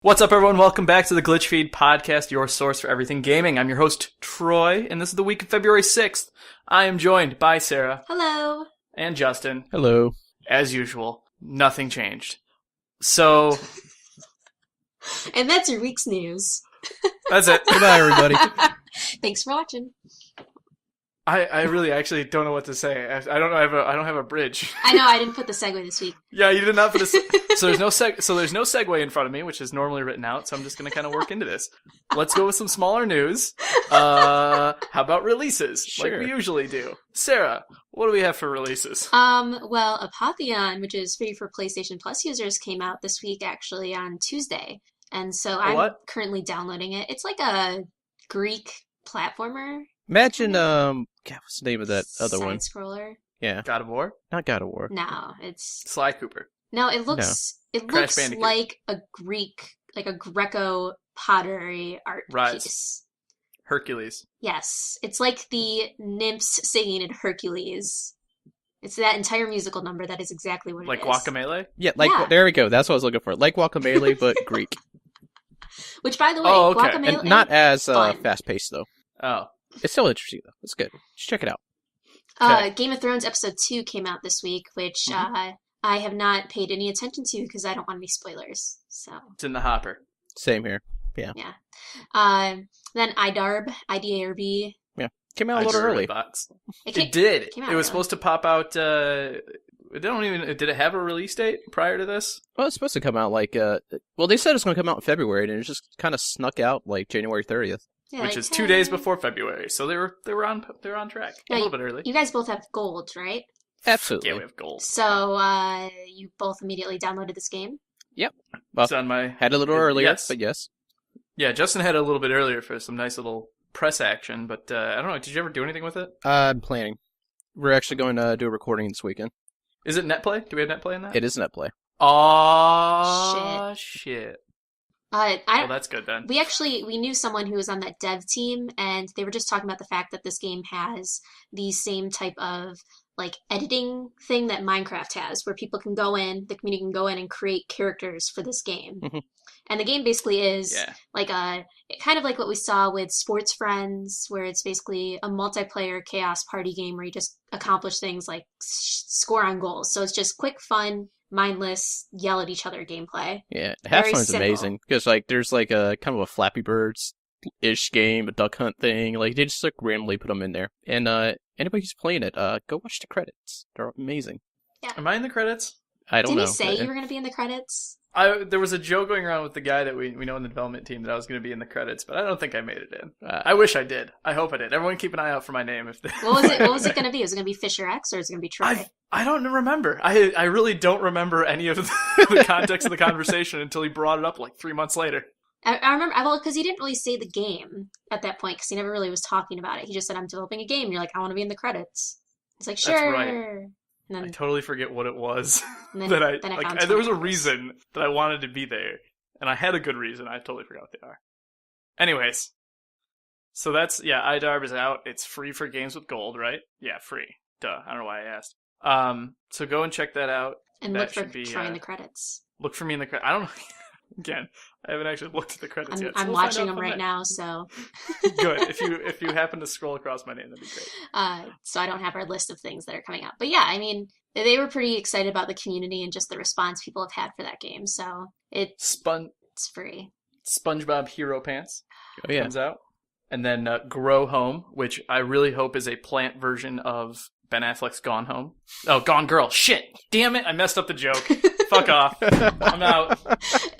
What's up, everyone? Welcome back to the GlitchFeed Podcast, your source for everything gaming. I'm your host, Troy, and this is the week of February 6th. I am joined by Sarah. Hello. And Justin. Hello. As usual, nothing changed. So... And that's your week's news. That's it. Goodbye, everybody. Thanks for watching. I really actually don't know what to say. I don't have a bridge. I know I didn't put the segue this week. Yeah, you did not put a so there's no segue in front of me, which is normally written out, so I'm just going to kind of work into this. Let's go with some smaller news. How about releases? Sure. Like we usually do. Sarah, what do we have for releases? Well, Apotheon, which is free for PlayStation Plus users, came out this week actually on Tuesday. And so I'm currently downloading it. It's like a Greek platformer. Imagine, what's the name of that other one? Side-scroller. Yeah. God of War? Not God of War. No, it's... Sly Cooper. No, it looks like a Greek, like a Greco pottery art piece. Hercules. Yes. It's like the nymphs singing in Hercules. It's that entire musical number. That is exactly what it is. Like Guacamelee? Yeah, there we go. That's what I was looking for. Like Guacamelee, but Greek. Which, by the way, okay. Guacamelee... And not as fast-paced, though. Oh. It's still interesting, though. It's good. Just check it out. Okay. Game of Thrones Episode 2 came out this week, which I have not paid any attention to because I don't want any spoilers. So It's in the hopper. Same here. Yeah. Then IDARB. Yeah. Came out a little early. It did. It was supposed to pop out... did it have a release date prior to this? Well, it's supposed to come out they said it's going to come out in February, and it just kind of snuck out like January 30th. Yeah, which is 2 days before February, so they were on track. A little bit early. You guys both have gold, right? Absolutely. Yeah, we have gold. So you both immediately downloaded this game? Yep. Well, it's on my... Had a little earlier, yes. But yes. Yeah, Justin had a little bit earlier for some nice little press action, but I don't know, did you ever do anything with it? I'm planning. We're actually going to do a recording this weekend. Is it netplay? Do we have netplay in that? It is netplay. Oh, shit. Well, that's good then. We knew someone who was on that dev team, and they were just talking about the fact that this game has the same type of like editing thing that Minecraft has, where the community can go in and create characters for this game. Mm-hmm. And the game basically is like kind of like what we saw with Sports Friends, where it's basically a multiplayer chaos party game where you just accomplish things like score on goals. So it's just quick, fun, mindless, yell at each other gameplay. Yeah, half is amazing because there's like a kind of a Flappy Birds-ish game, a duck hunt thing. Like they just randomly put them in there. And anybody who's playing it, go watch the credits. They're amazing. Yeah. Am I in the credits? I don't know. Didn't he say you were going to be in the credits? There was a joke going around with the guy that we know in the development team that I was going to be in the credits, but I don't think I made it in. I wish I did. I hope I did. Everyone keep an eye out for my name. What was it going to be? Was it going to be Fisher X or is it going to be Troy? I don't remember. I really don't remember any of the context of the conversation until he brought it up like 3 months later. I remember, because he didn't really say the game at that point, because he never really was talking about it. He just said, I'm developing a game. And you're like, I want to be in the credits. It's like, sure. That's right. And then, I totally forget what it was. Then, that I there was a reason that I wanted to be there. And I had a good reason. I totally forgot what they are. Anyways. So that's, iDarb is out. It's free for games with gold, right? Yeah, free. Duh. I don't know why I asked. So go and check that out. And look for Troy in the credits. Look for me in the credits. I don't know. Again, I haven't actually looked at the credits yet. I'm watching them right now, so... Good. If you happen to scroll across my name, that'd be great. So I don't have our list of things that are coming out. But yeah, I mean, they were pretty excited about the community and just the response people have had for that game, so it's free. SpongeBob Hero Pants comes out. And then Grow Home, which I really hope is a plant version of Ben Affleck's Gone Home. Oh, Gone Girl. Shit. Damn it. I messed up the joke. Fuck off. I'm out.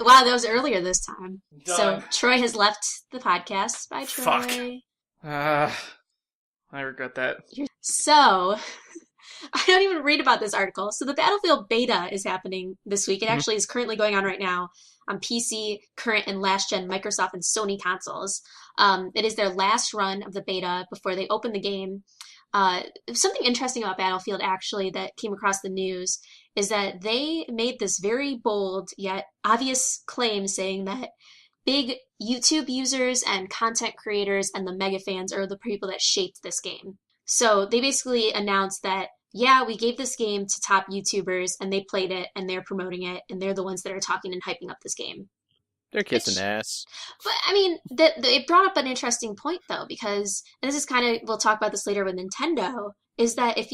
Wow, that was earlier this time. Done. So Troy has left the podcast. Bye, Troy. Fuck. I regret that. So, I don't even read about this article. So the Battlefield beta is happening this week. It actually is currently going on right now on PC, current and last-gen Microsoft and Sony consoles. It is their last run of the beta before they open the game. Something interesting about Battlefield, actually, that came across the news is that they made this very bold yet obvious claim saying that big YouTube users and content creators and the mega fans are the people that shaped this game. So they basically announced that, yeah, we gave this game to top YouTubers and they played it and they're promoting it and they're the ones that are talking and hyping up this game. They're kissing ass. But I mean, it brought up an interesting point though, because and this is kind of we'll talk about this later with Nintendo. Is that if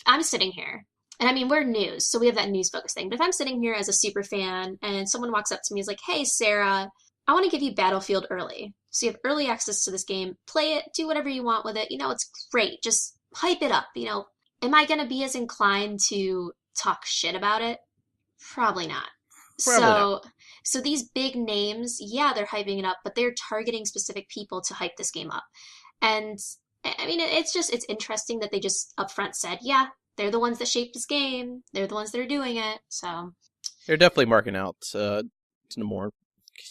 I'm sitting here, and I mean we're news, so we have that news focus thing. But if I'm sitting here as a super fan, and someone walks up to me and is like, "Hey, Sarah, I want to give you Battlefield early, so you have early access to this game. Play it, do whatever you want with it. It's great. Just hype it up. Am I gonna be as inclined to talk shit about it? Probably not. Probably not. So these big names, yeah, they're hyping it up, but they're targeting specific people to hype this game up. And I mean, it's interesting that they just upfront said, yeah, they're the ones that shaped this game. They're the ones that are doing it. So They're definitely marking out to the more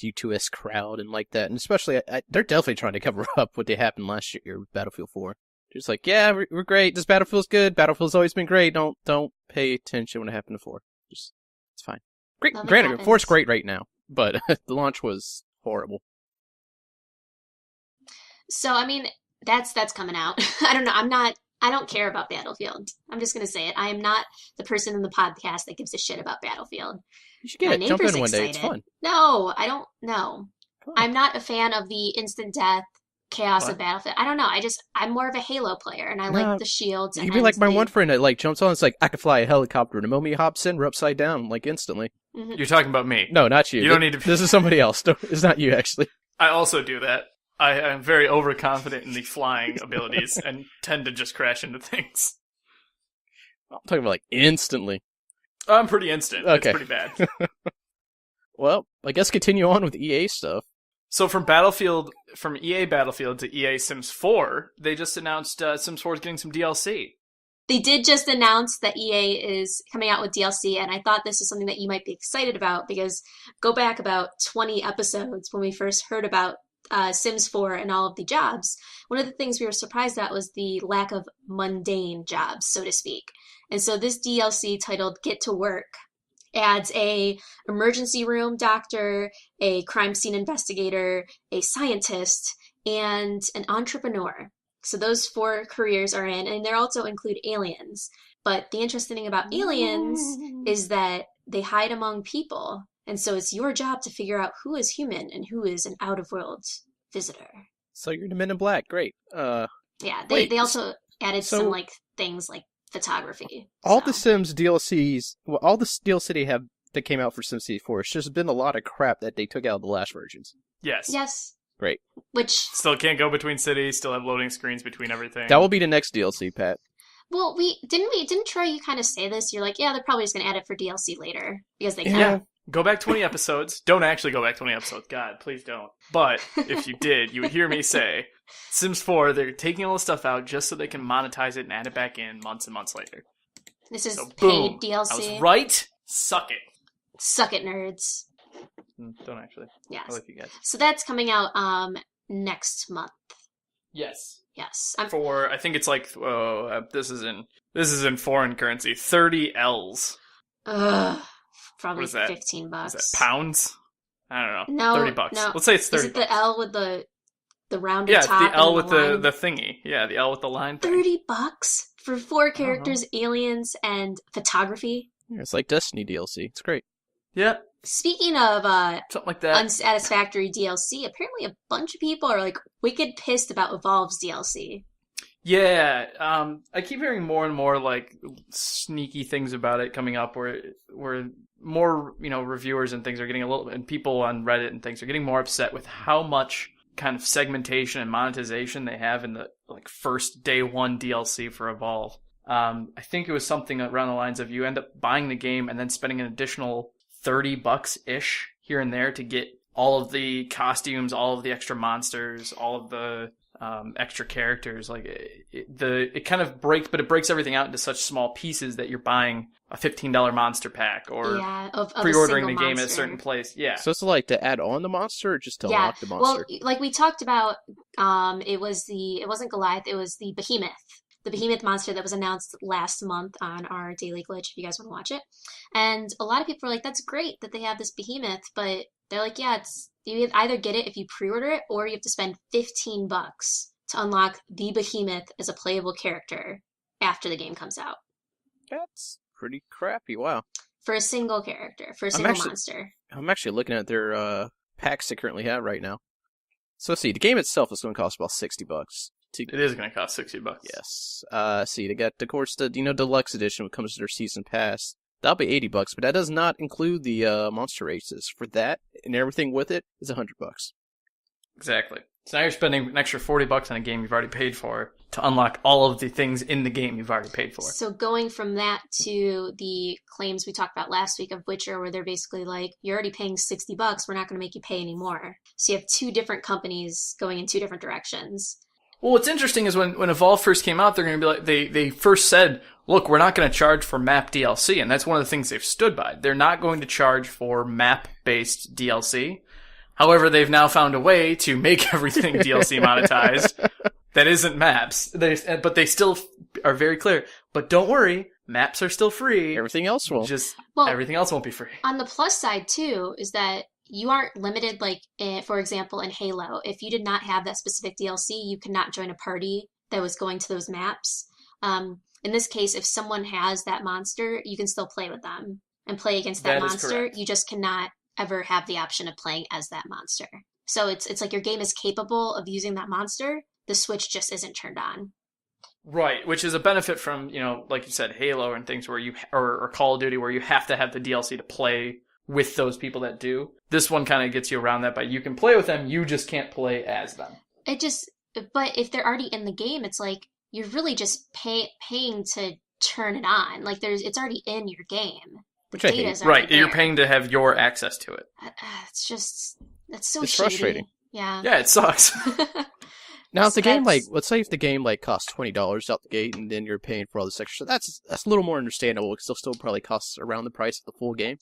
U2S crowd and like that. And especially, they're definitely trying to cover up what happened last year with Battlefield 4. Just like, yeah, we're great. This Battlefield's good. Battlefield's always been great. Don't pay attention when it happened to 4. It's fine. Great. Granted, 4's great right now, but the launch was horrible. So I mean, that's coming out. I don't know. I don't care about Battlefield. I'm just gonna say it. I am not the person in the podcast that gives a shit about Battlefield. You should get it. Jump in one day. It's fun. No, I don't know. I'm not a fan of the instant death chaos of Battlefield. I don't know. I'm more of a Halo player, and I like the shields. You'd be like my one friend that like jumps on. It's like I could fly a helicopter, and the moment he hops in, we're upside down like instantly. Mm-hmm. You're talking about me. No, not you. You don't need to. This is somebody else. It's not you, actually. I also do that. I am very overconfident in the flying abilities and tend to just crash into things. I'm talking about like instantly. I'm pretty instant. Okay. It's pretty bad. Well, I guess continue on with EA stuff. So from EA Battlefield to EA Sims 4, they just announced Sims 4 is getting some DLC. They did just announce that EA is coming out with DLC, and I thought this is something that you might be excited about, because go back about 20 episodes when we first heard about Sims 4 and all of the jobs. One of the things we were surprised at was the lack of mundane jobs, so to speak. And so this DLC titled Get to Work adds a emergency room doctor, a crime scene investigator, a scientist, and an entrepreneur. So those 4 careers are in, and they also include aliens. But the interesting thing about aliens is that they hide among people. And so it's your job to figure out who is human and who is an out-of-world visitor. So you're the Men in Black. Great. Yeah, they also added some like things like photography. All the Sims DLCs, all the DLC they have that came out for SimCity 4, it's just been a lot of crap that they took out of the last versions. Yes. Great. Which still can't go between cities, still have loading screens between everything. That will be the next DLC, Pat. Well, didn't Troy, you kind of say this? You're like, yeah, they're probably just going to add it for DLC later because they can. Yeah. Go back 20 episodes. Don't actually go back 20 episodes. God, please don't. But if you did, you would hear me say, Sims 4, they're taking all the stuff out just so they can monetize it and add it back in months and months later. This is so, paid boom. DLC. I was right. Suck it. Suck it, nerds. Don't actually. Yes. I like you guys. So that's coming out next month. Yes. Yes. For, I think it's like, this is in foreign currency, 30 L's. Ugh. Probably what is that? $15. Is that pounds? I don't No, know. $30. No. Let's say it's 30. Is it the L with the rounded top? Yeah, the L with the thingy. Yeah, the L with the line thing. $30 for 4 characters, aliens, and photography. Yeah, it's like Destiny DLC. It's great. Yeah. Speaking of something like that. unsatisfactory DLC, apparently a bunch of people are like wicked pissed about Evolve's DLC. Yeah, I keep hearing more and more like sneaky things about it coming up, where more reviewers and things are getting and people on Reddit and things are getting more upset with how much kind of segmentation and monetization they have in the like first day one DLC for Evolve. I think it was something around the lines of you end up buying the game and then spending an additional $30 ish here and there to get all of the costumes, all of the extra monsters, all of the extra characters. Like it kind of breaks everything out into such small pieces that you're buying a $15 monster pack or of pre-ordering the monster. game at a certain place. Yeah. So it's like to add on the monster or just to unlock the monster? Well, like we talked about, it wasn't Goliath, it was the Behemoth. The Behemoth monster that was announced last month on our Daily Glitch, if you guys want to watch it. And a lot of people are like, that's great that they have this Behemoth, but they're like, yeah, you either get it if you pre-order it, or you have to spend $15 to unlock the Behemoth as a playable character after the game comes out. That's pretty crappy. Wow. For a single character, for a single monster. I'm actually looking at their packs they currently have right now. So let's see, the game itself is going to cost about $60. It is going to cost $60. Yes. See, they got, of course, the deluxe edition, which comes with their season pass. That'll be $80, but that does not include the monster races. For that and everything with it is $100. Exactly. So now you're spending an extra $40 on a game you've already paid for to unlock all of the things in the game you've already paid for. So going from that to the claims we talked about last week of Witcher, where they're basically like, you're already paying $60, we're not going to make you pay any more. So you have two different companies going in two different directions. Well, what's interesting is when Evolve first came out, they're going to be like, they first said, look, we're not going to charge for map DLC, and that's one of the things they've stood by. They're not going to charge for map-based DLC. However, they've now found a way to make everything DLC monetized that isn't maps. But they still are very clear. But don't worry, maps are still free. Everything else won't. Everything else won't be free. On the plus side, too, is that you aren't limited, like, for example, in Halo. If you did not have that specific DLC, you could not join a party that was going to those maps. In this case, if someone has that monster, you can still play with them and play against that monster. You just cannot ever have the option of playing as that monster. So it's like your game is capable of using that monster. The switch just isn't turned on. Right, which is a benefit from, like you said, Halo and things where or Call of Duty where you have to have the DLC to play with those people that do. This one kind of gets you around that by you can play with them, you just can't play as them. But if they're already in the game, it's like you're really just paying to turn it on. Like it's already in your game. Which I hate. Right, you're paying to have your access to it. That's so it's shitty. frustrating. Yeah. Yeah, it sucks. Now, if the game, let's say if the game, costs $20 out the gate, and then you're paying for all this extra, that's a little more understandable, because it'll still probably costs around the price of the full game.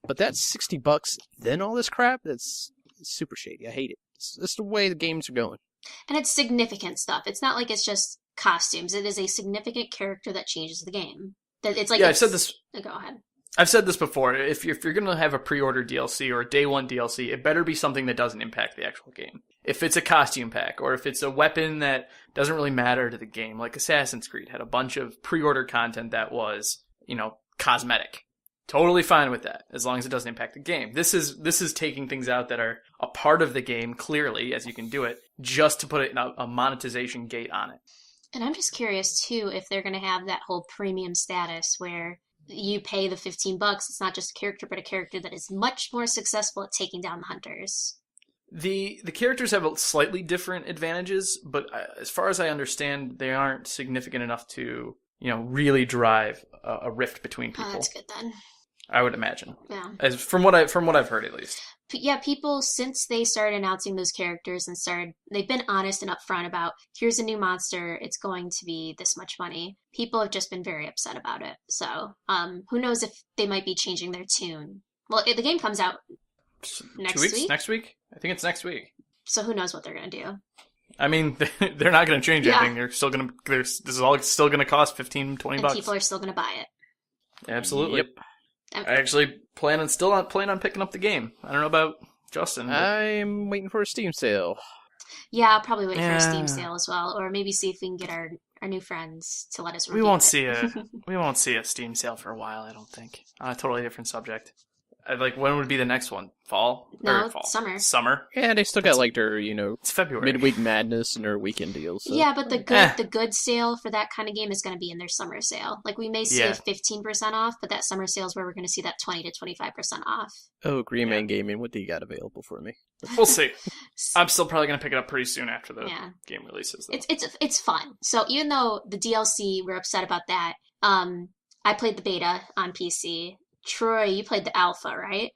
But that's $60, then all this crap, it's super shady. I hate it. It's the way the games are going. And it's significant stuff. It's not like it's just costumes. It is a significant character that changes the game. It's like I've said this. Go ahead. I've said this before. If you're going to have a pre-order DLC or a day one DLC, it better be something that doesn't impact the actual game. If it's a costume pack or if it's a weapon that doesn't really matter to the game, like Assassin's Creed had a bunch of pre-order content that was, cosmetic. Totally fine with that, as long as it doesn't impact the game. This is taking things out that are a part of the game, clearly, as you can do it, just to put a monetization gate on it. And I'm just curious, too, if they're going to have that whole premium status where you pay the $15. It's not just a character, but a character that is much more successful at taking down the hunters. The characters have slightly different advantages, but as far as I understand, they aren't significant enough to, really drive a rift between people. Oh, that's good then. I would imagine. Yeah. As from what I've heard at least. Yeah, people, since they started announcing those characters they've been honest and upfront about, here's a new monster, it's going to be this much money. People have just been very upset about it. So, who knows if they might be changing their tune. Well, the game comes out next 2 weeks? week? Next week? I think it's next week. So who knows what they're going to do. I mean, they're not going to change anything. They're still going to, this is all still going to cost $15, $20. And people are still going to buy it. Absolutely. Yep. I actually plan on picking up the game. I don't know about Justin. But... I'm waiting for a Steam sale. Yeah, I'll probably wait for a Steam sale as well, or maybe see if we can get our new friends to let us review we won't it. see a Steam sale for a while, I don't think. On a totally different subject. When would be the next one? Fall? No, or fall? Summer. Yeah, they still got their, it's February. midweek madness and their weekend deals. So. Yeah, but the good sale for that kind of game is going to be in their summer sale. We may see a 15% off, but that summer sale is where we're going to see that 20 to 25% off. Oh, Green Man Gaming, what do you got available for me? We'll see. I'm still probably going to pick it up pretty soon after the game releases. Though. It's fun. So even though the DLC, we're upset about that, I played the beta on PC. Troy, you played the alpha, right?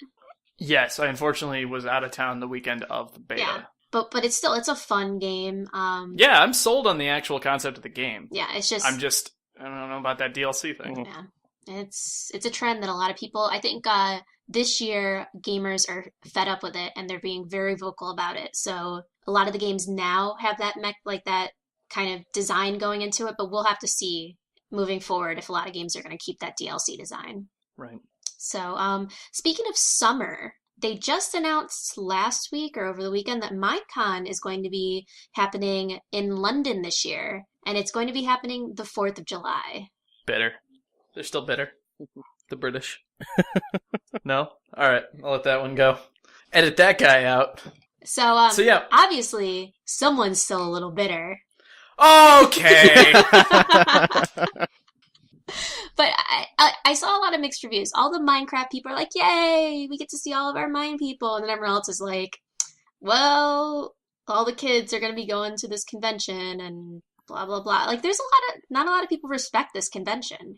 Yes, I unfortunately was out of town the weekend of the beta. Yeah, but it's a fun game. Yeah, I'm sold on the actual concept of the game. Yeah, it's just I don't know about that DLC thing. Yeah, it's a trend that a lot of people. I think this year gamers are fed up with it and they're being very vocal about it. So a lot of the games now have that that kind of design going into it, but we'll have to see moving forward if a lot of games are going to keep that DLC design. Right. So, speaking of summer, they just announced last week or over the weekend that MineCon is going to be happening in London this year, and it's going to be happening the 4th of July. Bitter. They're still bitter. The British. No? All right. I'll let that one go. Edit that guy out. So yeah. obviously, someone's still a little bitter. Okay. But I saw a lot of mixed reviews. All the Minecraft people are like, yay, we get to see all of our Mine people. And then everyone else is like, well, all the kids are going to be going to this convention and blah, blah, blah. Like, not a lot of people respect this convention.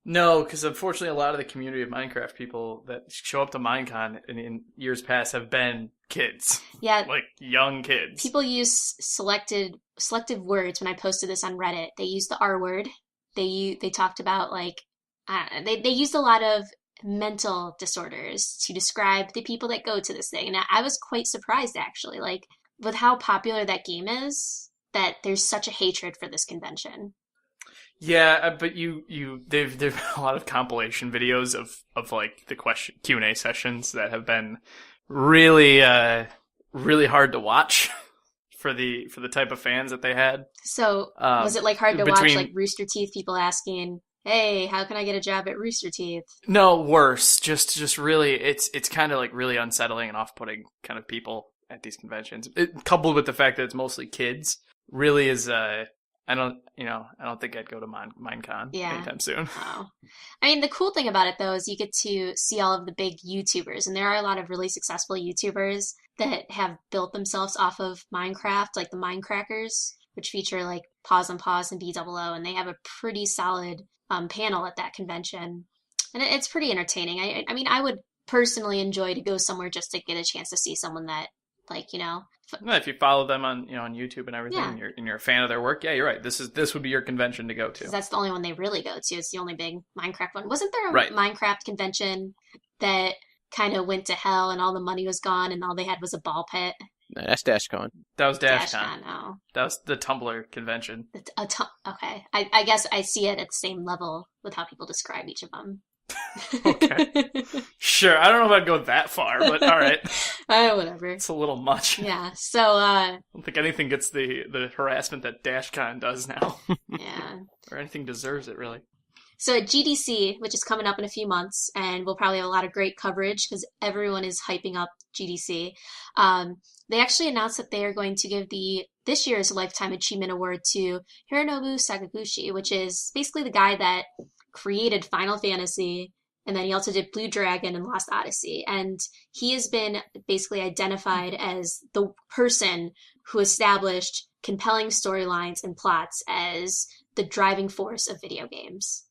No, because unfortunately a lot of the community of Minecraft people that show up to MineCon in years past have been kids. Yeah. Like, young kids. People use selective words. When I posted this on Reddit, they used the R word. They talked about, like, they used a lot of mental disorders to describe the people that go to this thing. And I was quite surprised, actually, like, with how popular that game is, that there's such a hatred for this convention. Yeah, but there've been a lot of compilation videos of like the Q&A sessions that have been really really hard to watch for the type of fans that they had. So was it like hard to watch like Rooster Teeth people asking, "Hey, how can I get a job at Rooster Teeth?" No, worse. Just really, it's kind of like really unsettling and off-putting kind of people at these conventions. Coupled with the fact that it's mostly kids, really is. I don't think I'd go to MineCon anytime soon. Oh. I mean, the cool thing about it, though, is you get to see all of the big YouTubers. And there are a lot of really successful YouTubers that have built themselves off of Minecraft, like the Minecrackers, which feature like Pause and BOO. And they have a pretty solid panel at that convention. And it's pretty entertaining. I mean, I would personally enjoy to go somewhere just to get a chance to see someone that, like, you know. Well, if you follow them on YouTube and everything, and you're a fan of their work, yeah, you're right. This would be your convention to go to. That's the only one they really go to. It's the only big Minecraft one. Wasn't there a Minecraft convention that kind of went to hell and all the money was gone and all they had was a ball pit? No, that's DashCon. That was DashCon. Oh. That was the Tumblr convention. Okay. I guess I see it at the same level with how people describe each of them. Okay. Sure. I don't know if I'd go that far, but all right. Whatever. It's a little much. Yeah. So I don't think anything gets the harassment that DashCon does now. Yeah. Or anything deserves it, really. So at GDC, which is coming up in a few months, and we'll probably have a lot of great coverage because everyone is hyping up GDC, they actually announced that they are going to give this year's Lifetime Achievement Award to Hironobu Sakaguchi, which is basically the guy that created Final Fantasy, and then he also did Blue Dragon and Lost Odyssey. And he has been basically identified as the person who established compelling storylines and plots as the driving force of video games.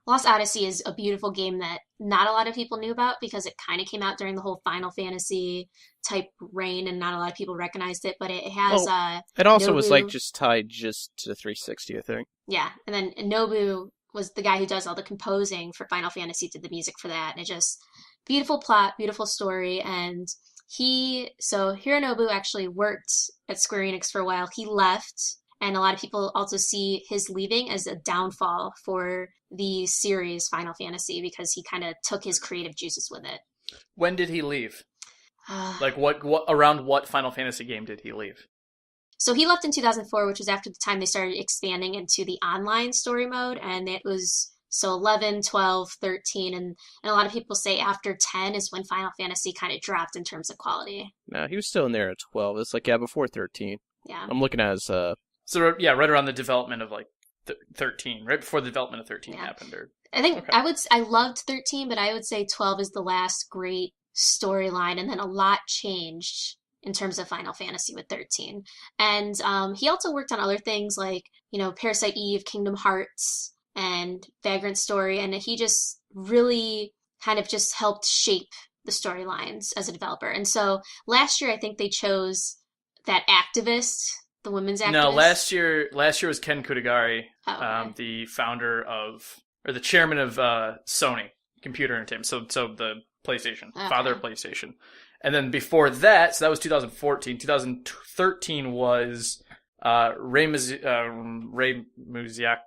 Lost Odyssey is a beautiful game that not a lot of people knew about because it kind of came out during the whole Final Fantasy type reign and not a lot of people recognized it, but it has it also Nobu was like just tied just to the 360, I think. Yeah, and then Nobu was the guy who does all the composing for Final Fantasy, did the music for that, and it just beautiful plot, beautiful story. And Hironobu actually worked at Square Enix for a while. He left, and a lot of people also see his leaving as a downfall for the series Final Fantasy because he kind of took his creative juices with it. When did he leave? Like what around what Final Fantasy game did he leave? So he left in 2004, which was after the time they started expanding into the online story mode, and it was 11, 12, 13, and a lot of people say after 10 is when Final Fantasy kind of dropped in terms of quality. No, he was still in there at 12. It's like, before 13. Yeah. I'm looking at his... So, yeah, right around the development of, like, 13, right before the development of 13 happened. I think I loved 13, but I would say 12 is the last great storyline, and then a lot changed in terms of Final Fantasy with 13. And he also worked on other things like, Parasite Eve, Kingdom Hearts, and Vagrant Story, and he just really kind of just helped shape the storylines as a developer. And so last year, I think they chose that activist, the women's activist. No, last year was Ken Kutagari, the founder or the chairman of Sony Computer Entertainment, so the PlayStation, father of PlayStation. And then before that, so that was 2014. 2013 was Ray Muziak,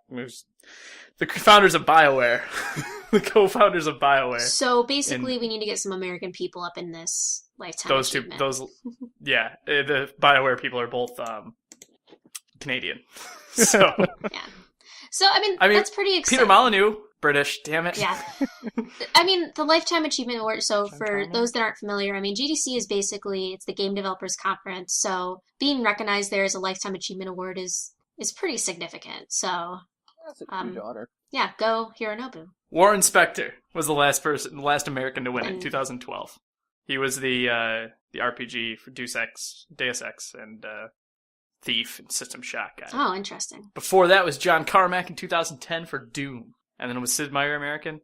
the founders of BioWare, the co-founders of BioWare. So basically, we need to get some American people up in this Lifetime achievement. The BioWare people are both Canadian. So yeah. So I mean that's pretty exciting. Peter Molyneux, British, damn it. Yeah. I mean, the Lifetime Achievement Award, so I'm for trying to- those that aren't familiar, I mean, GDC is basically, it's the Game Developers Conference, so being recognized there as a Lifetime Achievement Award is pretty significant. So, That's a huge Um, honor. yeah, go Hironobu. Warren Spector was the last American to win it in And- 2012. He was the RPG for Deus Ex, and Thief and System Shock guy. Oh, interesting. Before that was John Carmack in 2010 for Doom. And then was Sid Meier American?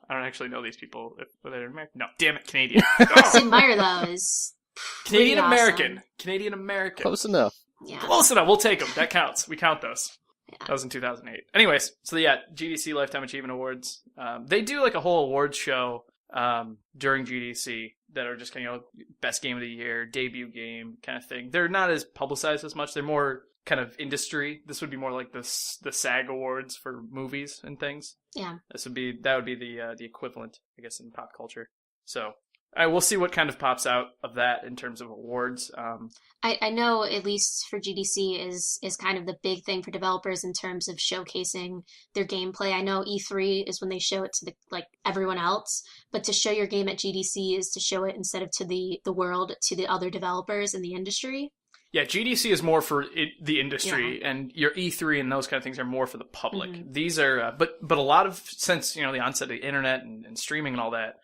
I don't actually know these people. Were they American? No, damn it, Canadian. Sid Meier, though, is pretty Canadian American. awesome. Canadian American. Close enough. Yeah. Close enough. We'll take them. That counts. We count those. Yeah. That was in 2008. Anyways, so yeah, GDC Lifetime Achievement Awards. They do like a whole awards show during GDC that are just kind of, best game of the year, debut game kind of thing. They're not as publicized as much. They're more kind of industry. This would be more like the SAG Awards for movies and things. Yeah. That would be the equivalent, I guess, in pop culture. So we'll see what kind of pops out of that in terms of awards. I know at least for GDC is kind of the big thing for developers in terms of showcasing their gameplay. I know E3 is when they show it to everyone else, but to show your game at GDC is to show it instead of to the world, to the other developers in the industry. Yeah, GDC is more for the industry, and your E3 and those kind of things are more for the public. Mhm. These are, but a lot of, since, the onset of the internet and streaming and all that,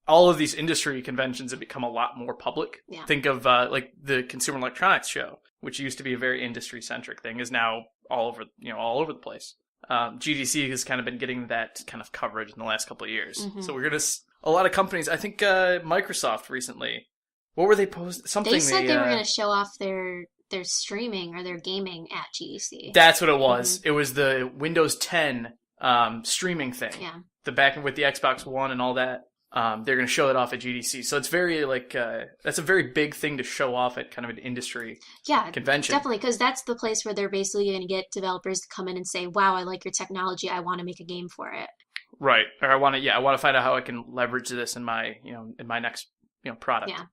all of these industry conventions have become a lot more public. Yeah. Think of like the Consumer Electronics Show, which used to be a very industry-centric thing, is now all over the place. GDC has kind of been getting that kind of coverage in the last couple of years. Mhm. So we're gonna a lot of companies. I think Microsoft recently. What were they posting? Something They said they were going to show off their streaming or their gaming at GDC. That's what it was. It was the Windows 10 streaming thing. Yeah. The back with the Xbox One and all that. They're going to show it off at GDC. So it's very that's a very big thing to show off at kind of an industry convention. Definitely, because that's the place where they're basically going to get developers to come in and say, "Wow, I like your technology. I want to make a game for it." Right. Or I want to find out how I can leverage this in my next product. Yeah.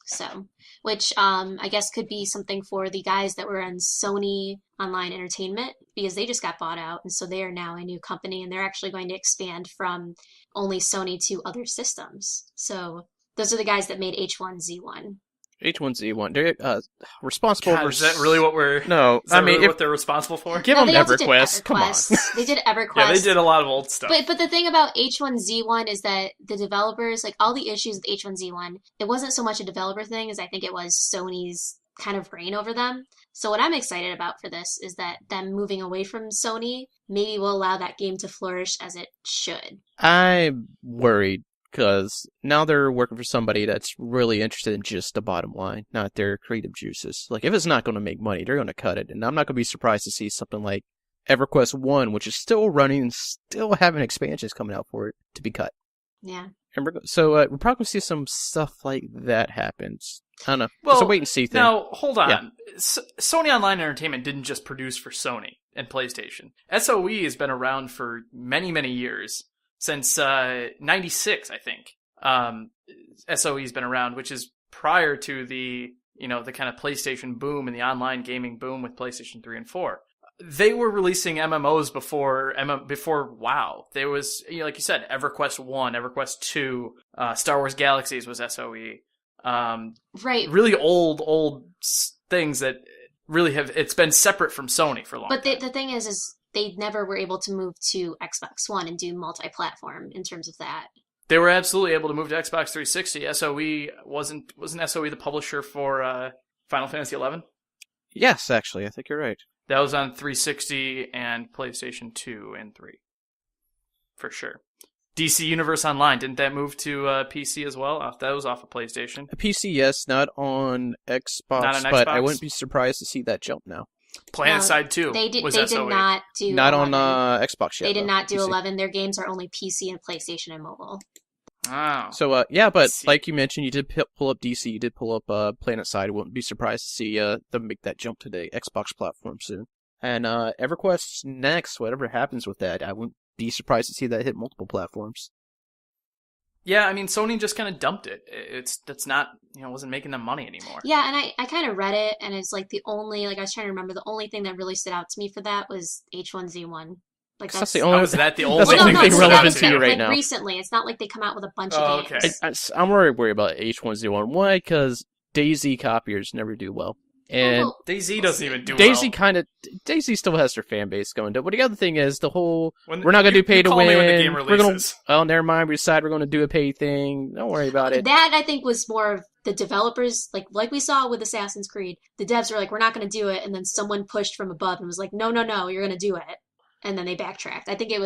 So, which I guess could be something for the guys that were in Sony Online Entertainment, because they just got bought out, and so they are now a new company, and they're actually going to expand from only Sony to other systems. So those are the guys that made H1Z1. H1Z1. They're responsible God, for... is that really what we're... No, Is that I mean, really if, what they're responsible for? give No, them they also did EverQuest. Come on. EverQuest. They did EverQuest. Yeah, they did a lot of old stuff. But the thing about H1Z1 is that the developers, like all the issues with H1Z1, it wasn't so much a developer thing as I think it was Sony's kind of reign over them. So what I'm excited about for this is that them moving away from Sony maybe will allow that game to flourish as it should. I'm worried because now they're working for somebody that's really interested in just the bottom line, not their creative juices. Like, if it's not going to make money, they're going to cut it. And I'm not going to be surprised to see something like EverQuest 1, which is still running and still having expansions coming out for it, to be cut. Yeah. So we're probably going to see some stuff like that happens. I don't know. Well, it's a wait and see thing. Now, hold on. Yeah. Sony Online Entertainment didn't just produce for Sony and PlayStation. SOE has been around for many, many years. Since 96, I think. SOE's been around, which is prior to the kind of PlayStation boom and the online gaming boom with PlayStation 3 and 4. They were releasing MMOs before WoW. There was, like you said, EverQuest 1, EverQuest 2, Star Wars Galaxies was SOE. Right. Really old things that really it's been separate from Sony for a long time. But the thing is they never were able to move to Xbox One and do multi-platform in terms of that. They were absolutely able to move to Xbox 360. SOE wasn't SOE the publisher for Final Fantasy XI? Yes, actually, I think you're right. That was on 360 and PlayStation 2 and 3. For sure. DC Universe Online, didn't that move to PC as well? That was off of PlayStation. A PC, yes, not on Xbox, Not on but Xbox? I wouldn't be surprised to see that jump now. PlanetSide 2 They did was they SOE. did not do Not 11. on Xbox yet. They did though. not do PC. 11. Their games are only PC and PlayStation and mobile. Oh. So, yeah, but see. like you mentioned, you did pull up DC, you did pull up PlanetSide. I wouldn't be surprised to see them make that jump to the Xbox platform soon. And EverQuest's next, whatever happens with that, I wouldn't be surprised to see that hit multiple platforms. Yeah, I mean, Sony just kind of dumped it. That's not, wasn't making them money anymore. Yeah, and I kind of read it, and it's like I was trying to remember, the only thing that really stood out to me for that was H1Z1. Like That's that's the only. Oh, is that the That's only the only no, thing so relevant that was to you right like now. recently. It's not like they come out with a bunch Oh, of okay. games. I'm worried about H1Z1. Why? Because DayZ copiers never do well, and Well, DayZ doesn't even do DayZ well. DayZ still has their fan base going. But the other thing is the whole When- we're not gonna you- do pay you to call win. me when the game We're gonna releases. oh never mind. We decide we're gonna do a pay thing. Don't worry about it. that I think was more of the developers, like we saw with Assassin's Creed. The devs were like, we're not going to do it, and then someone pushed from above and was like, no, you're going to do it, and then they backtracked. I think that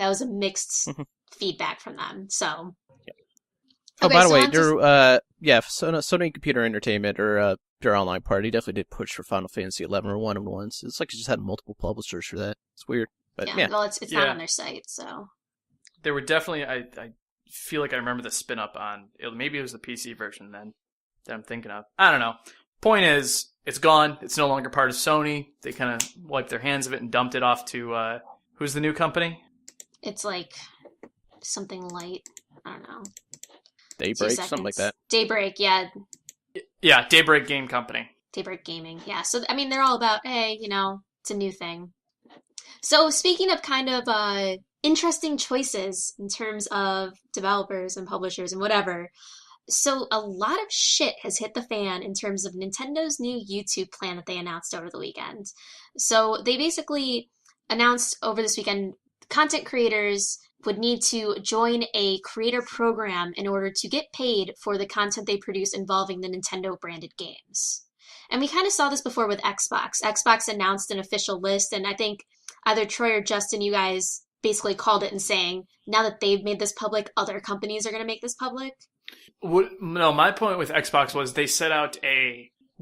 was a mixed feedback from them. So. Oh, Okay, by the so way, on to- Sony Computer Entertainment or their online party definitely did push for Final Fantasy 11 or one of ones. It's like it just had multiple publishers for that. It's weird, but yeah. Well, it's not on their site, so. There were definitely, I feel like I remember the spin up on, maybe it was the PC version then that I'm thinking of. I don't know. Point is, it's gone. It's no longer part of Sony. They kind of wiped their hands of it and dumped it off to, who's the new company? It's like something light. I don't know. Daybreak, something like that. Daybreak, yeah. Yeah, Daybreak Game Company. Daybreak Gaming, yeah. So, I mean, they're all about, hey, it's a new thing. So, speaking of kind of interesting choices in terms of developers and publishers and whatever, so a lot of shit has hit the fan in terms of Nintendo's new YouTube plan that they announced over the weekend. So, they basically announced over this weekend content creators would need to join a creator program in order to get paid for the content they produce involving the Nintendo branded games. And we kind of saw this before with Xbox. Xbox announced an official list, and I think either Troy or Justin, you guys basically called it and saying, now that they've made this public, other companies are going to make this public. No, my point with Xbox was they set out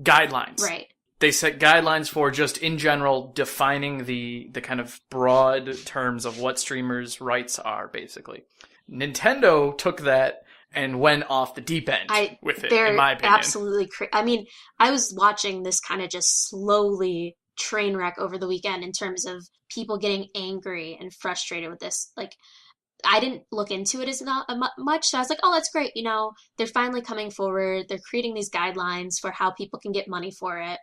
guidelines. Right. They set guidelines for just in general defining the kind of broad terms of what streamers' rights are, basically. Nintendo took that and went off the deep end with it, in my opinion. Absolutely I mean, I was watching this kind of just slowly train wreck over the weekend in terms of people getting angry and frustrated with this. Like, I didn't look into it as much, so I was like, oh, that's great. They're finally coming forward. They're creating these guidelines for how people can get money for it.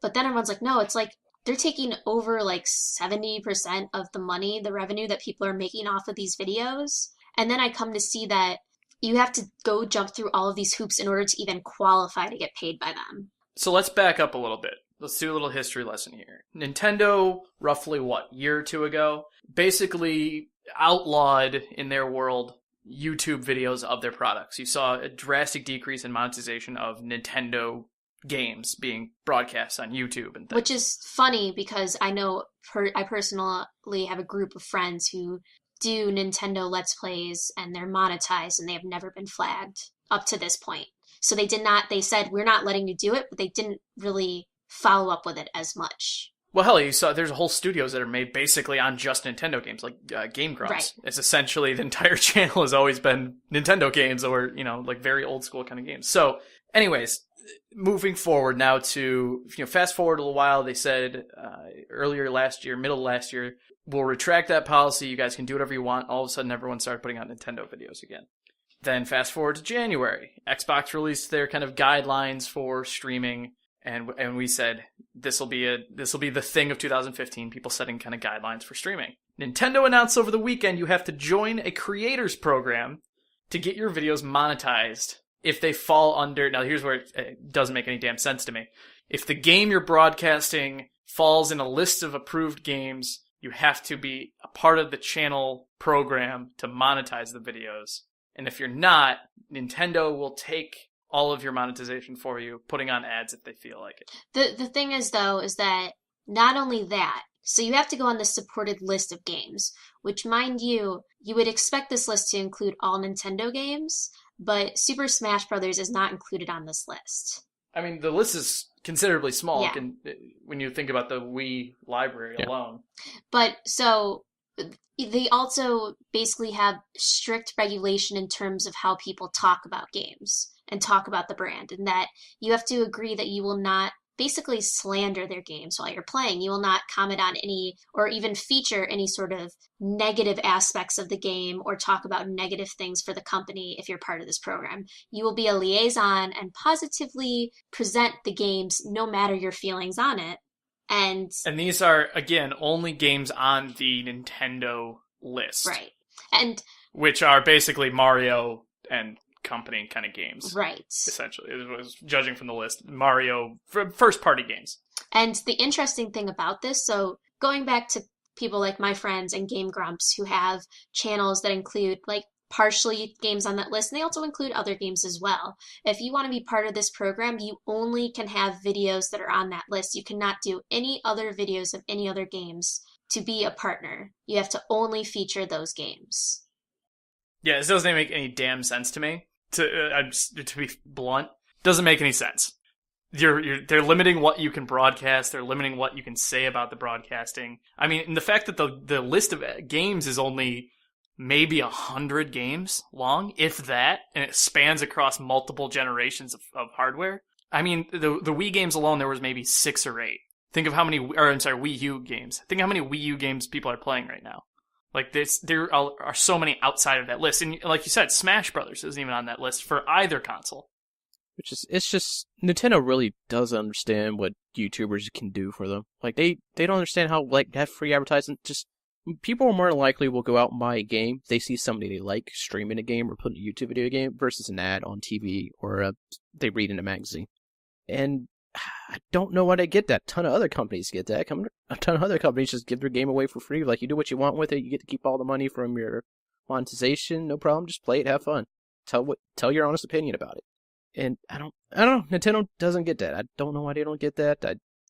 But then everyone's like, no, it's like they're taking over like 70% of the money, the revenue that people are making off of these videos. And then I come to see that you have to go jump through all of these hoops in order to even qualify to get paid by them. So let's back up a little bit. Let's do a little history lesson here. Nintendo, roughly year or two ago, basically outlawed in their world YouTube videos of their products. You saw a drastic decrease in monetization of Nintendo games being broadcast on YouTube and things. Which is funny because I know I personally have a group of friends who do Nintendo Let's Plays and they're monetized and they have never been flagged up to this point. So they said, we're not letting you do it, but they didn't really follow up with it as much. Well, hell, you saw there's whole studios that are made basically on just Nintendo games, like Game Grumps. Right. It's essentially the entire channel has always been Nintendo games or, like very old school kind of games. So, anyways, moving forward now to, fast forward a little while, they said earlier last year, middle of last year, we'll retract that policy. You guys can do whatever you want. All of a sudden, everyone started putting out Nintendo videos again. Then fast forward to January, Xbox released their kind of guidelines for streaming, and we said this will be the thing of 2015. People setting kind of guidelines for streaming. Nintendo announced over the weekend you have to join a creators program to get your videos monetized. If they fall under, now here's where it doesn't make any damn sense to me. If the game you're broadcasting falls in a list of approved games, you have to be a part of the channel program to monetize the videos. And if you're not, Nintendo will take all of your monetization for you, putting on ads if they feel like it. The thing is, though, is that not only that, so you have to go on the supported list of games, which, mind you, you would expect this list to include all Nintendo games, but Super Smash Bros. Is not included on this list. I mean, the list is considerably small Yeah. when you think about the Wii library alone. But so they also basically have strict regulation in terms of how people talk about games and talk about the brand, and that you have to agree that you will not basically slander their games while you're playing. You will not comment on any or even feature any sort of negative aspects of the game or talk about negative things for the company if you're part of this program. You will be a liaison and positively present the games no matter your feelings on it. And these are, again, only games on the Nintendo list. right. And which are basically Mario and company kind of games. right. Essentially. It was judging from the list, Mario first party games. And the interesting thing about this, so going back to people like my friends and Game Grumps who have channels that include like partially games on that list, and they also include other games as well. If you want to be part of this program, you only can have videos that are on that list. You cannot do any other videos of any other games to be a partner. You have to only feature those games. Yeah, this doesn't make any damn sense to me. To be blunt, doesn't make any sense. They're limiting what you can broadcast. They're limiting what you can say about the broadcasting. I mean, and the fact that the list of games is only maybe 100 games long, if that, and it spans across multiple generations of hardware. I mean, the Wii games alone, there was maybe 6 or 8. Think of how many, Wii U games. Think how many Wii U games people are playing right now. Like, there are so many outside of that list. And like you said, Smash Brothers isn't even on that list for either console. It's just, Nintendo really doesn't understand what YouTubers can do for them. Like, they don't understand how, like, that free advertising, just, people more likely will go out and buy a game if they see somebody they like streaming a game or putting a YouTube video game versus an ad on TV or they read in a magazine. And I don't know why they get that. A ton of other companies get that. A ton of other companies just give their game away for free. Like, you do what you want with it. You get to keep all the money from your monetization. No problem. Just play it. Have fun. Tell your honest opinion about it. And I don't know. Nintendo doesn't get that. I don't know why they don't get that.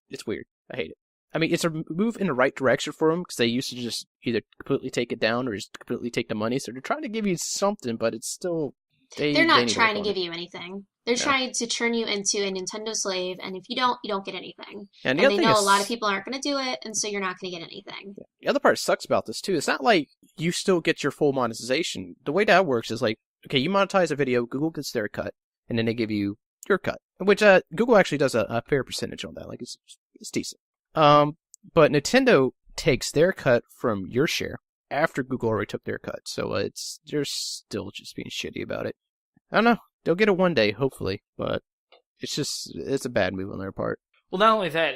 It's weird. I hate it. I mean, it's a move in the right direction for them because they used to just either completely take it down or just completely take the money. So they're trying to give you something, but it's still... They're not trying to give you anything. They're trying to turn you into a Nintendo slave, and if you don't get anything. And they know a lot of people aren't going to do it, and so you're not going to get anything. Yeah. The other part sucks about this, too. It's not like you still get your full monetization. The way that works is like, okay, you monetize a video, Google gets their cut, and then they give you your cut, which Google actually does a fair percentage on that. Like, it's decent. But Nintendo takes their cut from your share after Google already took their cut. So they're still just being shitty about it. I don't know. They'll get it one day, hopefully, but it's a bad move on their part. Well, not only that,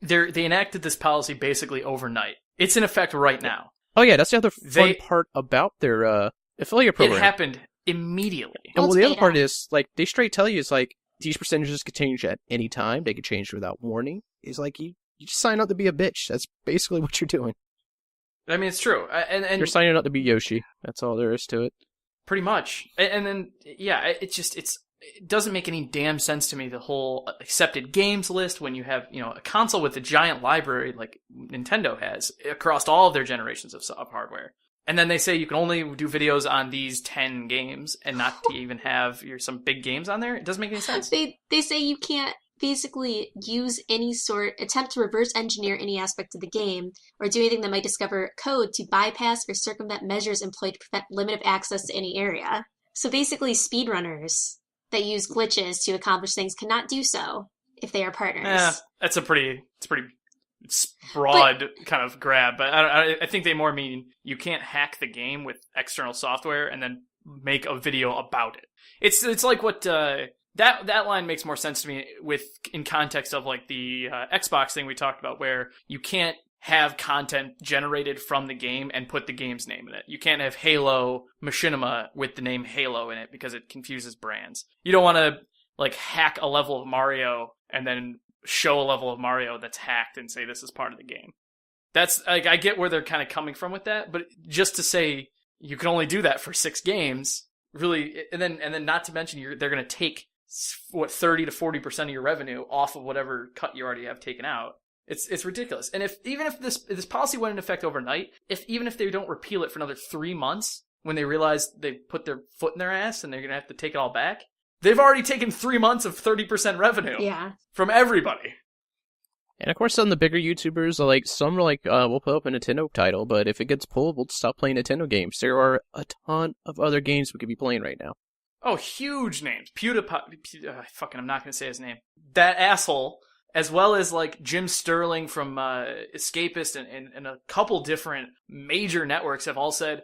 they enacted this policy basically overnight. It's in effect right now. Oh yeah, that's the other fun part about their affiliate program. It happened immediately. And the other part is, like, they straight tell you, it's like, these percentages could change at any time. They could change without warning. It's like, you just sign up to be a bitch. That's basically what you're doing. I mean, it's true. And you're signing up to be Yoshi. That's all there is to it. Pretty much. And then, yeah, it doesn't make any damn sense to me, the whole accepted games list, when you have, a console with a giant library like Nintendo has across all of their generations of hardware. And then they say you can only do videos on these 10 games and not to even have some big games on there. It doesn't make any sense. They say you can't basically use attempt to reverse engineer any aspect of the game or do anything that might discover code to bypass or circumvent measures employed to prevent limited access to any area. So basically speedrunners that use glitches to accomplish things cannot do so if they are partners. That's it's pretty broad kind of grab, but I think they more mean you can't hack the game with external software and then make a video about it. It's like what that line makes more sense to me in context of like the Xbox thing we talked about, where you can't have content generated from the game and put the game's name in it. You can't have Halo Machinima with the name Halo in it because it confuses brands. You don't want to like hack a level of Mario and then show a level of Mario that's hacked and say this is part of the game. That's like, I get where they're kind of coming from with that, but just to say you can only do that for 6 games, really, and then not to mention they're going to take 30 to 40% of your revenue off of whatever cut you already have taken out. It's ridiculous. And even if this policy went into effect overnight, even if they don't repeal it for another 3 months, when they realize they put their foot in their ass and they're going to have to take it all back, they've already taken 3 months of 30% revenue from everybody. And of course, some of the bigger YouTubers are like, some are like, we'll put up a Nintendo title, but if it gets pulled, we'll stop playing Nintendo games. There are a ton of other games we could be playing right now. Oh, huge names. PewDiePie, I'm not going to say his name. That asshole, as well as like Jim Sterling from Escapist and a couple different major networks have all said,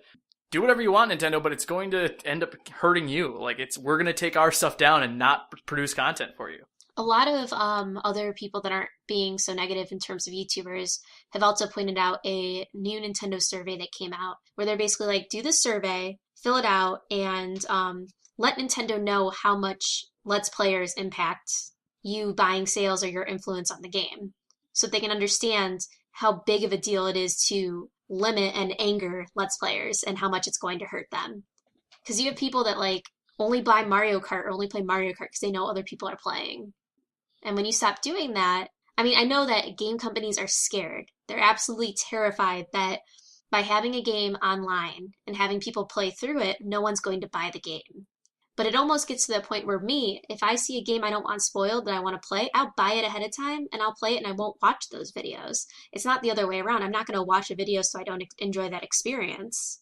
do whatever you want, Nintendo, but it's going to end up hurting you. Like, we're going to take our stuff down and not produce content for you. A lot of other people that aren't being so negative in terms of YouTubers have also pointed out a new Nintendo survey that came out where they're basically like, do the survey, fill it out, and let Nintendo know how much Let's Players impact you buying sales or your influence on the game, so they can understand how big of a deal it is to limit and anger Let's Players and how much it's going to hurt them. Because you have people that like only buy Mario Kart or only play Mario Kart because they know other people are playing. And when you stop doing that, I mean, I know that game companies are scared. They're absolutely terrified that by having a game online and having people play through it, no one's going to buy the game. But it almost gets to the point where if I see a game I don't want spoiled that I want to play, I'll buy it ahead of time and I'll play it and I won't watch those videos. It's not the other way around. I'm not going to watch a video so I don't enjoy that experience.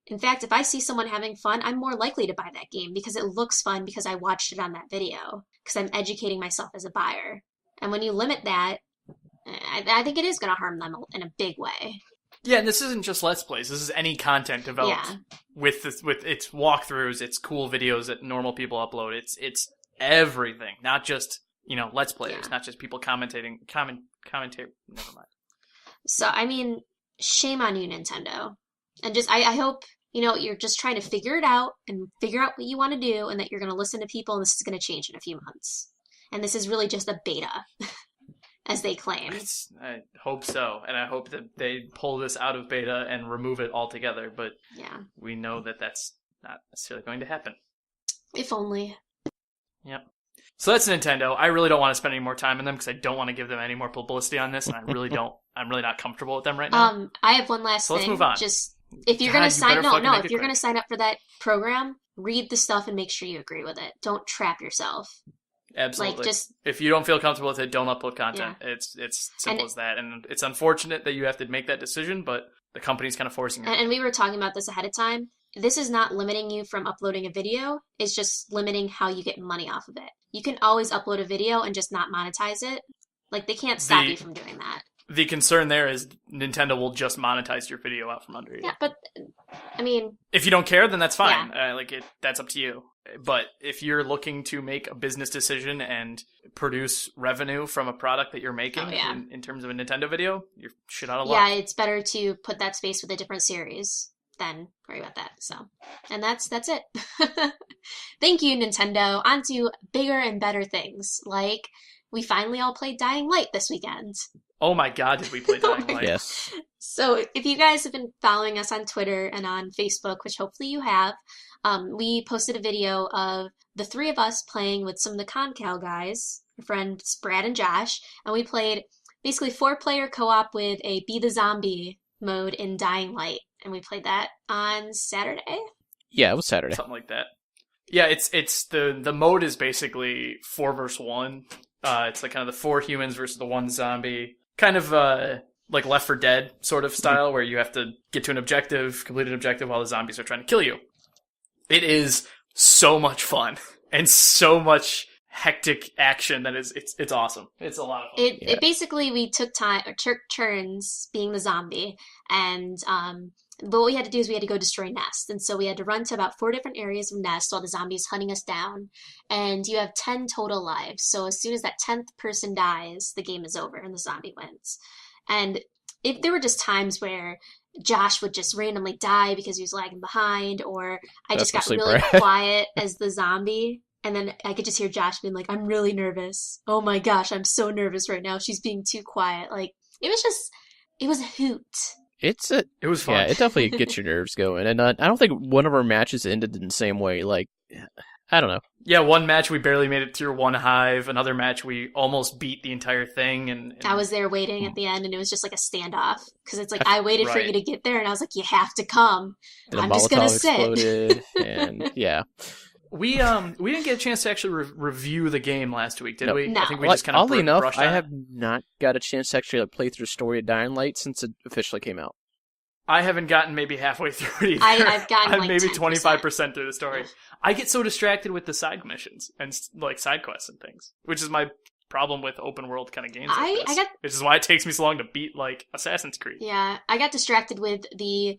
In fact, if I see someone having fun, I'm more likely to buy that game because it looks fun because I watched it on that video, because I'm educating myself as a buyer. And when you limit that, I think it is going to harm them in a big way. Yeah, and this isn't just Let's Plays. This is any content developed with its walkthroughs, its cool videos that normal people upload. It's everything, not just, Let's Players, not just people commentating. Never mind. So, I mean, shame on you, Nintendo. And just, I hope, you're just trying to figure it out and figure out what you want to do and that you're going to listen to people and this is going to change in a few months. And this is really just a beta, as they claim. I hope so. And I hope that they pull this out of beta and remove it altogether. But we know that that's not necessarily going to happen. If only. Yep. So that's Nintendo. I really don't want to spend any more time on them because I don't want to give them any more publicity on this. And I'm really not comfortable with them right now. I have one last thing. Let's move on. Just, if you're going to sign, if you're going to sign up for that program, read the stuff and make sure you agree with it. Don't trap yourself. Absolutely. If you don't feel comfortable with it, don't upload content. Yeah. It's simple as that. And it's unfortunate that you have to make that decision, but the company's kind of forcing it. And we were talking about this ahead of time. This is not limiting you from uploading a video. It's just limiting how you get money off of it. You can always upload a video and just not monetize it. Like, they can't stop you from doing that. The concern there is Nintendo will just monetize your video out from under you. Yeah, but, I mean... If you don't care, then that's fine. Yeah. That's up to you. But if you're looking to make a business decision and produce revenue from a product that you're making in terms of a Nintendo video, you're shit out of luck. Yeah, it's better to put that space with a different series than worry about that. So, and that's it. Thank you, Nintendo. On to bigger and better things. Like, we finally all played Dying Light this weekend. Oh my god, did we play Dying Light? Yes. So if you guys have been following us on Twitter and on Facebook, which hopefully you have, we posted a video of the three of us playing with some of the ConCal guys, our friends Brad and Josh, and we played basically 4-player co-op with a Be the Zombie mode in Dying Light, and we played that on Saturday? Yeah, it was Saturday. Something like that. Yeah, it's the mode is basically 4 versus 1. It's like kind of the 4 humans versus the 1 zombie. Kind of like Left 4 Dead sort of style, where you have to get to an objective, complete an objective while the zombies are trying to kill you. It is so much fun and so much hectic action that it's awesome. It's a lot of fun. It basically, we took turns being the zombie, and but what we had to do is we had to go destroy nests, and so we had to run to about 4 different areas of nests while the zombies hunting us down, and you have 10 total lives. So as soon as that 10th person dies, the game is over and the zombie wins. And there were just times where Josh would just randomly die because he was lagging behind, or I just got really quiet as the zombie. And then I could just hear Josh being like, I'm really nervous. Oh my gosh, I'm so nervous right now. She's being too quiet. Like, it was a hoot. It was fun. Yeah, it definitely gets your nerves going. And I don't think one of our matches ended in the same way. Like, I don't know. Yeah, one match we barely made it through 1 hive. Another match we almost beat the entire thing. And I was there waiting at the end, and it was just like a standoff. Because it's like, I waited for you to get there, and I was like, you have to come. And I'm just going to sit. Exploded, and yeah. We didn't get a chance to actually review the game last week, did we? No. I think we just kind of oddly enough, brushed I on have not got a chance to actually play through the story of Dying Light since it officially came out. I haven't gotten maybe halfway through it either. I've gotten like maybe 10%. 25% through the story. I get so distracted with the side missions and like side quests and things, which is my problem with open world kind of games like this, which is why it takes me so long to beat like Assassin's Creed. Yeah, I got distracted with the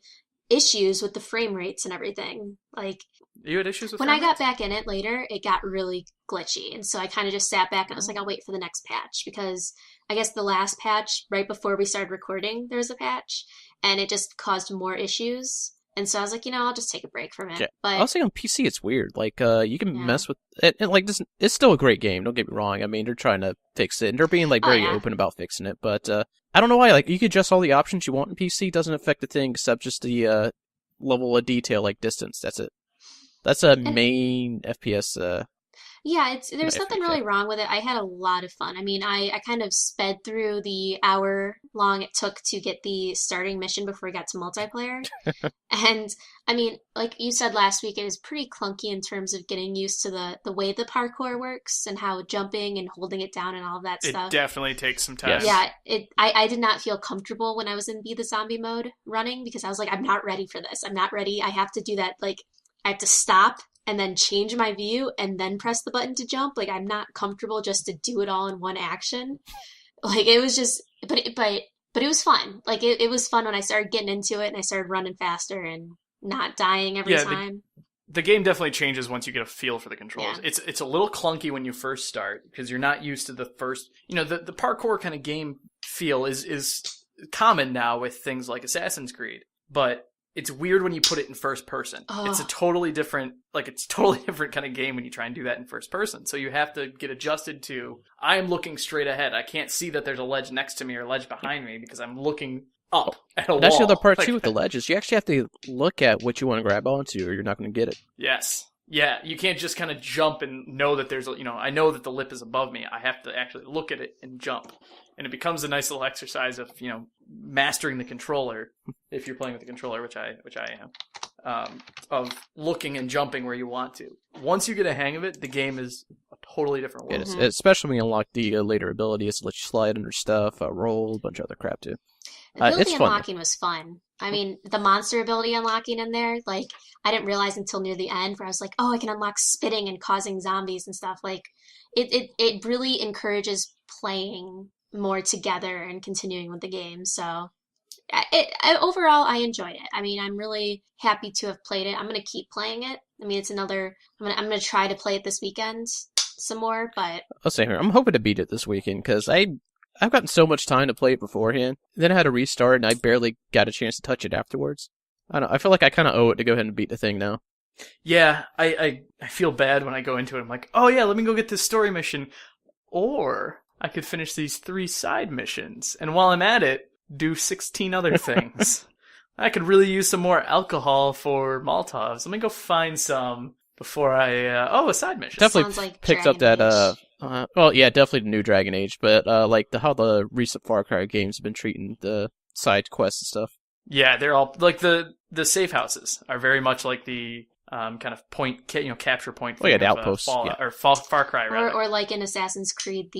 issues with the frame rates and everything. Like, You had issues with when I frame got rates? back in it later, it got really glitchy. And so I kind of just sat back and I was like, I'll wait for the next patch, because I guess the last patch, right before we started recording, there was a patch and it just caused more issues. And so I was like, I'll just take a break from it. Yeah. But I'll say on PC it's weird. Like, you can Yeah. mess with it, and like this. It's still a great game. Don't get me wrong. I mean, they're trying to fix it, and they're being like Oh, very yeah. open about fixing it. But I don't know why. Like, you could adjust all the options you want in PC. It doesn't affect the thing except just the level of detail, like distance. That's it. That's a main FPS. yeah, there's If- nothing yeah. really wrong with it. I had a lot of fun. I mean, I kind of sped through the hour long it took to get the starting mission before I got to multiplayer. And I mean, like you said last week, it was pretty clunky in terms of getting used to the way the parkour works and how jumping and holding it down and all of that It stuff. definitely takes some time. Yes. Yeah, I did not feel comfortable when I was in Be the Zombie mode running, because I was like, I'm not ready for this. I'm not ready. I have to do that. Like, I have to stop and then change my view and then press the button to jump. Like, I'm not comfortable just to do it all in one action. Like, it was just, but it was fun. Like, it was fun when I started getting into it and I started running faster and not dying every Yeah, time. The game definitely changes once you get a feel for the controls. Yeah. It's a little clunky when you first start because you're not used to the first, the parkour kind of game feel is common now with things like Assassin's Creed, but it's weird when you put it in first person. Oh. It's a totally different kind of game when you try and do that in first person. So you have to get adjusted to, I am looking straight ahead. I can't see that there's a ledge next to me or a ledge behind me because I'm looking up at a wall. That's the other part Like, too with the ledges. You actually have to look at what you want to grab onto, or you're not going to get it. Yes. Yeah, you can't just kind of jump and know that there's, I know that the lip is above me. I have to actually look at it and jump. And it becomes a nice little exercise of, mastering the controller, if you're playing with the controller, which I am, of looking and jumping where you want to. Once you get a hang of it, the game is a totally different world. It is, especially when you unlock the later abilities to let you slide under stuff, roll, a bunch of other crap too. The ability It's fun. unlocking was fun. I mean, the monster ability unlocking in there, like, I didn't realize until near the end where I was like, oh, I can unlock spitting and causing zombies and stuff. Like, it really encourages playing more together and continuing with the game. So, overall, I enjoyed it. I mean, I'm really happy to have played it. I'm going to keep playing it. I mean, I'm going to try to play it this weekend some more, but I'll say here, I'm hoping to beat it this weekend because I've gotten so much time to play it beforehand. Then I had to restart, and I barely got a chance to touch it afterwards. I don't know. I feel like I kind of owe it to go ahead and beat the thing now. Yeah, I feel bad when I go into it. I'm like, oh yeah, let me go get this story mission. Or I could finish these 3 side missions. And while I'm at it, do 16 other things. I could really use some more alcohol for Molotovs. Let me go find some before a side mission. Definitely sounds like picked up Dragon that, Age. well, yeah, definitely the new Dragon Age, but, like, how the recent Far Cry games have been treating the side quests and stuff. Yeah, they're all, like, the safe houses are very much like the kind of point, capture point. Oh, yeah, thing the of, outposts, yeah. Or Far Cry, rather. or like in Assassin's Creed,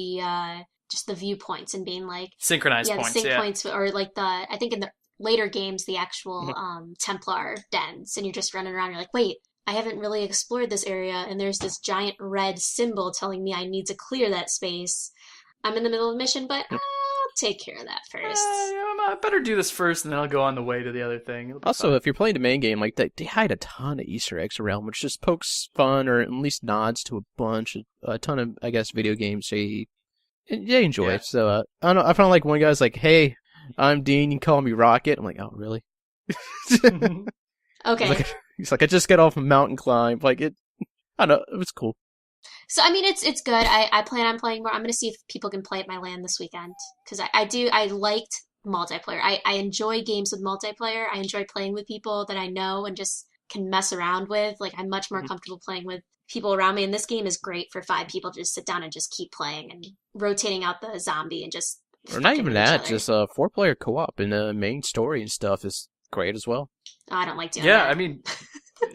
just the viewpoints and being like, Synchronized yeah, points, the sync yeah. points, or like I think in the later games, the actual Templar dens, and you're just running around, you're like, wait, I haven't really explored this area, and there's this giant red symbol telling me I need to clear that space. I'm in the middle of a mission, but I'll take care of that first. I better do this first, and then I'll go on the way to the other thing. It'll be Also, fun. if you're playing the main game, like, they hide a ton of Easter eggs around, which just pokes fun, or at least nods to a ton of, I guess, video games they enjoy. Yeah. So, I don't know, I found like one guy's like, hey, I'm Dean, you can call me Rocket. I'm like, oh, really? Okay. He's like, I just got off a mountain climb. Like, I don't know, it was cool. So, I mean, it's good. I plan on playing more. I'm going to see if people can play at my LAN this weekend. Because I liked multiplayer. I enjoy games with multiplayer. I enjoy playing with people that I know and just can mess around with. Like, I'm much more comfortable playing with people around me. And this game is great for 5 people to just sit down and just keep playing and rotating out the zombie and just Or not fucking even with each that, other. just 4-player co-op and the main story and stuff is great as well. Oh, I don't like doing Yeah, that. I mean,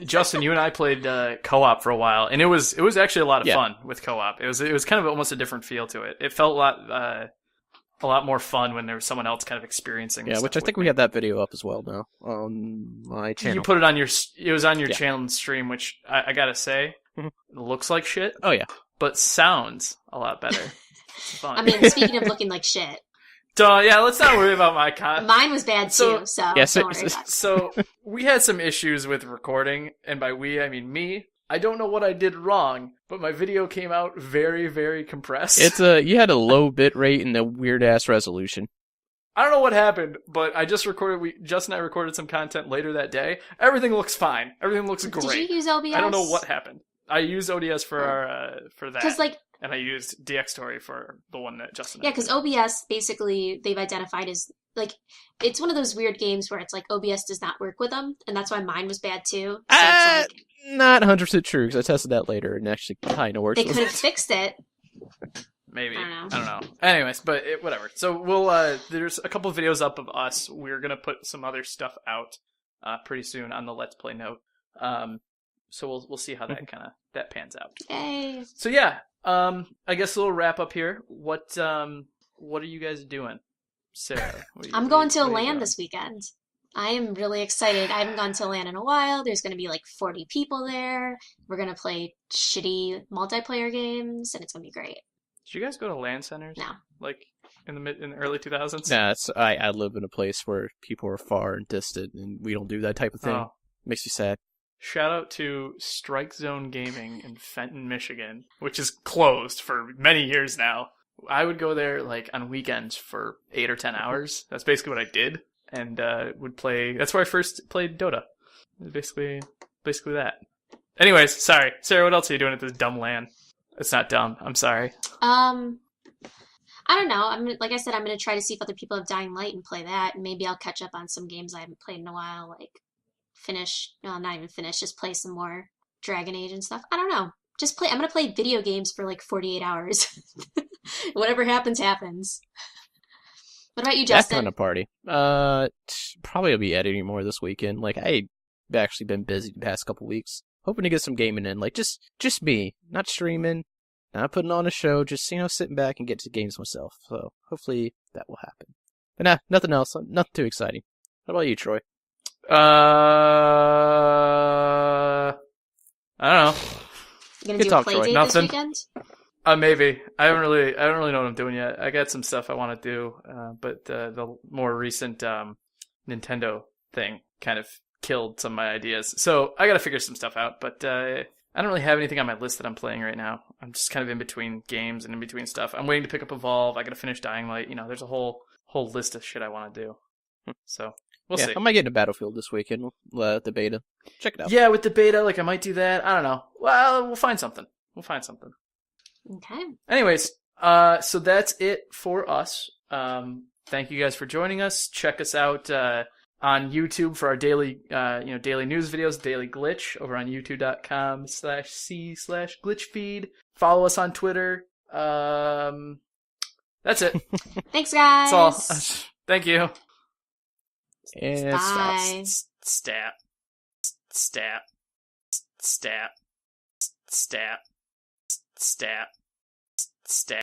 Justin, you and I played co-op for a while, and it was actually a lot of Yeah. fun with co-op. It was kind of almost a different feel to it. It felt a lot more fun when there was someone else kind of experiencing. Yeah, stuff which I with think me. we have that video up as well now on my channel. You put it on it was on your Yeah. channel and stream, which I gotta say, Mhm. it looks like shit, Oh, yeah. but sounds a lot better. It's fun. I mean, speaking of looking like shit, Yeah, let's not worry about my con. Mine was bad too, so Yeah, don't worry about it. So we had some issues with recording, and by we, I mean me. I don't know what I did wrong, but my video came out very, very compressed. You had a low bit rate and a weird ass resolution. I don't know what happened, but I just recorded. Justin and I recorded some content later that day. Everything looks fine. Everything looks great. Did you use OBS? I don't know what happened. I used ODS for that, Because and I used DX Story for the one that Justin. Yeah, because OBS basically they've identified as it's one of those weird games where it's like OBS does not work with them, and that's why mine was bad too. So it's not 100% true because I tested that later and actually kind of works. They could have fixed it. Maybe. I don't know. Anyways, but whatever. So we'll there's a couple of videos up of us. We're gonna put some other stuff out pretty soon on the Let's Play note. So we'll see how that pans out. Yay! So yeah, I guess a little wrap up here. What are you guys doing, Sarah? I'm going to LAN this weekend. I am really excited. I haven't gone to LAN in a while. There's going to be like 40 people there. We're going to play shitty multiplayer games, and it's going to be great. Did you guys go to LAN centers? No. Like in the early 2000s? Nah, I live in a place where people are far and distant, and we don't do that type of thing. Oh. Makes me sad. Shout out to Strike Zone Gaming in Fenton, Michigan, which is closed for many years now. I would go there like on weekends for 8 or 10 hours. That's basically what I did, and would play. That's where I first played Dota. Basically that. Anyways, sorry, Sarah. What else are you doing at this dumb LAN? It's not dumb. I'm sorry. I don't know. Like I said, I'm gonna try to see if other people have Dying Light and play that, and maybe I'll catch up on some games I haven't played in a while. Like not even finish. Just play some more Dragon Age and stuff. I don't know. Just play. I'm gonna play video games for like 48 hours. Whatever happens, happens. What about you, Justin? That kind of party. Probably I'll be editing more this weekend. Like I've actually been busy the past couple weeks, hoping to get some gaming in. Like just me, not streaming, not putting on a show, just sitting back and get to games myself. So hopefully that will happen. But nah, nothing else. Nothing too exciting. How about you, Troy? I don't know. You gonna do a play date this weekend? Maybe. I don't really know what I'm doing yet. I got some stuff I want to do, but the more recent Nintendo thing kind of killed some of my ideas. So I got to figure some stuff out. But I don't really have anything on my list that I'm playing right now. I'm just kind of in between games and in between stuff. I'm waiting to pick up Evolve. I got to finish Dying Light. There's a whole list of shit I want to do. So we'll see. I might get into Battlefield this weekend. The beta. Check it out. Yeah, with the beta, I might do that. I don't know. Well, we'll find something. Okay. Anyways, so that's it for us. Thank you guys for joining us. Check us out on YouTube for our daily news videos, Daily Glitch, over on youtube.com/c/glitchfeed. Follow us on Twitter. That's it. Thanks, guys. That's all. Thank you. And Bye. Stat. Stat.